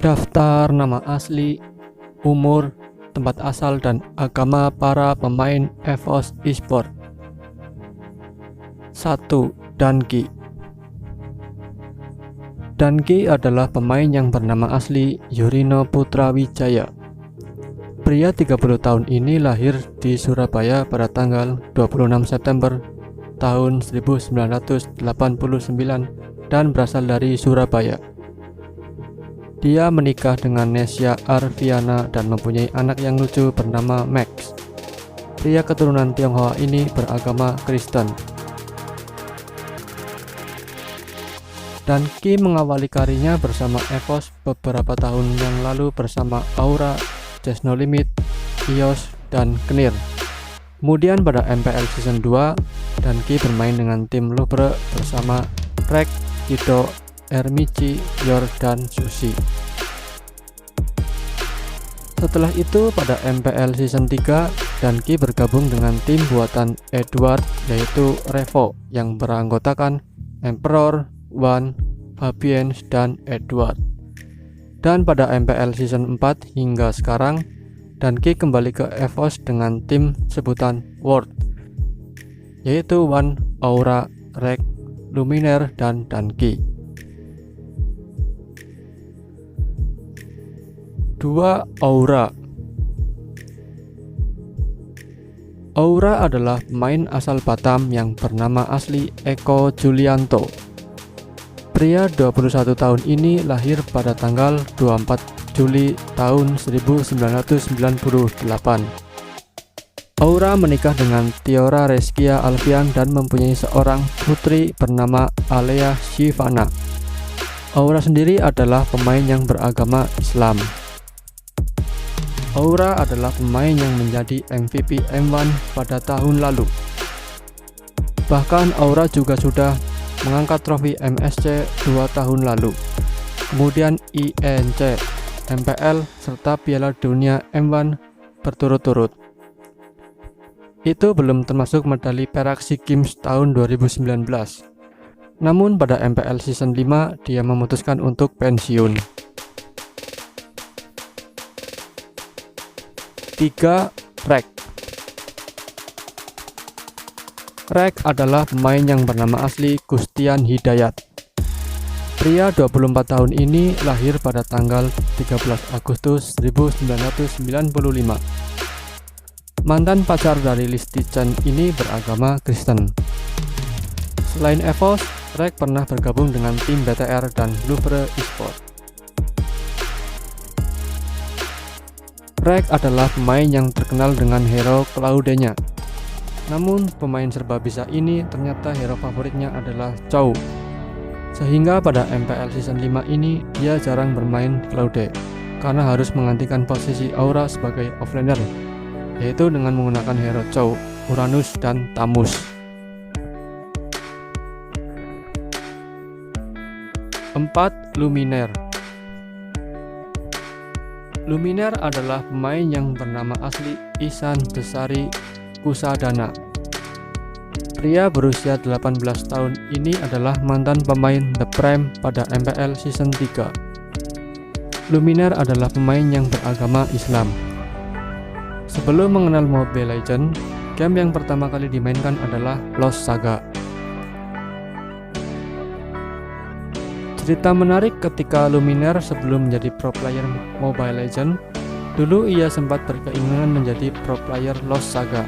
Daftar nama asli, umur, tempat asal, dan agama para pemain EVOS Esports. 1. Danki. Danki adalah pemain yang bernama asli Yurino Putra Wijaya. Pria 30 tahun ini lahir di Surabaya pada tanggal 26 September tahun 1989 dan berasal dari Surabaya. Dia menikah dengan Nesya Arviana dan mempunyai anak yang lucu bernama Max. Pria keturunan Tionghoa ini beragama Kristen. Danki mengawali karirnya bersama EVOS beberapa tahun yang lalu bersama Aura, Just No Limit, EOS, dan Knir. Kemudian pada MPL Season 2, Danki bermain dengan tim Louvre bersama Rek, Kido, Ermici, Yor, dan Sushi. Setelah itu pada MPL Season 3, Danki bergabung dengan tim buatan Edward yaitu Revo yang beranggotakan Emperor, Wan, Fabiens, dan Edward. Dan pada MPL Season 4 hingga sekarang, Danki kembali ke EVOS dengan tim sebutan World yaitu Wan, Aura, Rek, Luminaire, dan Danki. 2. Aura. Aura adalah pemain asal Batam yang bernama asli Eko Julianto. Pria 21 tahun ini lahir pada tanggal 24 Juli tahun 1998. Aura menikah dengan Tiora Reskia Alfian dan mempunyai seorang putri bernama Alea Shivana. Aura sendiri adalah pemain yang beragama Islam. Aura adalah pemain yang menjadi MVP M1 pada tahun lalu. Bahkan Aura juga sudah mengangkat trofi MSC 2 tahun lalu, kemudian INC, MPL, serta Piala Dunia M1 berturut-turut. Itu belum termasuk medali perak SEA Games tahun 2019. Namun pada MPL Season 5 dia memutuskan untuk pensiun. 3. Rek. Rek adalah pemain yang bernama asli Gustian Hidayat. Pria 24 tahun ini lahir pada tanggal 13 Agustus 1995. Mantan pacar dari Listi Chen ini beragama Kristen. Selain EVOS, Rek pernah bergabung dengan tim BTR dan Louvre Esports. Rek adalah pemain yang terkenal dengan hero Claudenya. Namun pemain serba bisa ini ternyata hero favoritnya adalah Chow. Sehingga pada MPL Season 5 ini dia jarang bermain Claude karena harus menggantikan posisi Aura sebagai offlaner, yaitu dengan menggunakan hero Chow, Uranus, dan Tamus. 4. Luminaire. Luminaire adalah pemain yang bernama asli Ihsan Besari Kusadana. Pria berusia 18 tahun ini adalah mantan pemain The Prime pada MPL Season 3. Luminaire adalah pemain yang beragama Islam. Sebelum mengenal Mobile Legends, game yang pertama kali dimainkan adalah Lost Saga. Cerita menarik ketika Luminaire sebelum menjadi pro player Mobile Legends, dulu ia sempat berkeinginan menjadi pro player Lost Saga.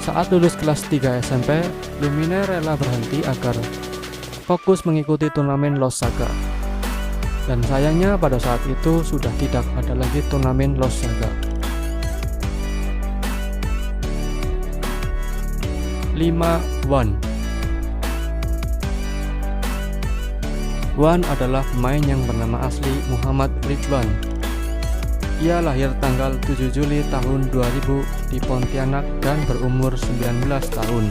Saat lulus kelas 3 SMP, Luminaire rela berhenti agar fokus mengikuti turnamen Lost Saga. Dan sayangnya pada saat itu sudah tidak ada lagi turnamen Lost Saga. 5. Wan. Wan adalah pemain yang bernama asli Muhammad Ridwan. Ia lahir tanggal 7 Juli tahun 2000 di Pontianak dan berumur 19 tahun.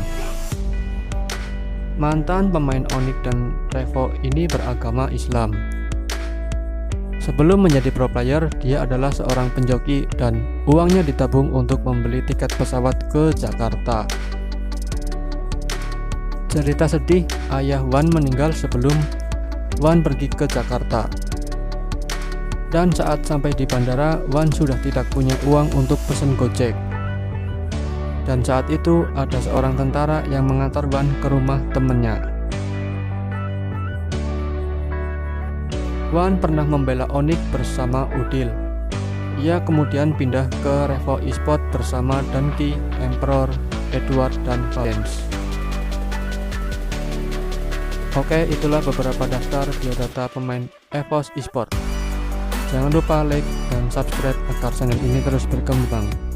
Mantan pemain Onyx dan Revo ini beragama Islam. Sebelum menjadi pro player, dia adalah seorang penjoki dan uangnya ditabung untuk membeli tiket pesawat ke Jakarta. Cerita sedih, ayah Wan meninggal sebelum Wan pergi ke Jakarta. Dan saat sampai di bandara, Wan sudah tidak punya uang untuk pesen Gojek. Dan saat itu ada seorang tentara yang mengantar Wan ke rumah temennya. Wan pernah membela Onyx bersama Udil. Ia kemudian pindah ke Revo Esport bersama Donkey, Emperor, Edward, dan Valence. Oke, itulah beberapa daftar biodata pemain EVOS Esport. Jangan lupa like dan subscribe agar channel ini terus berkembang.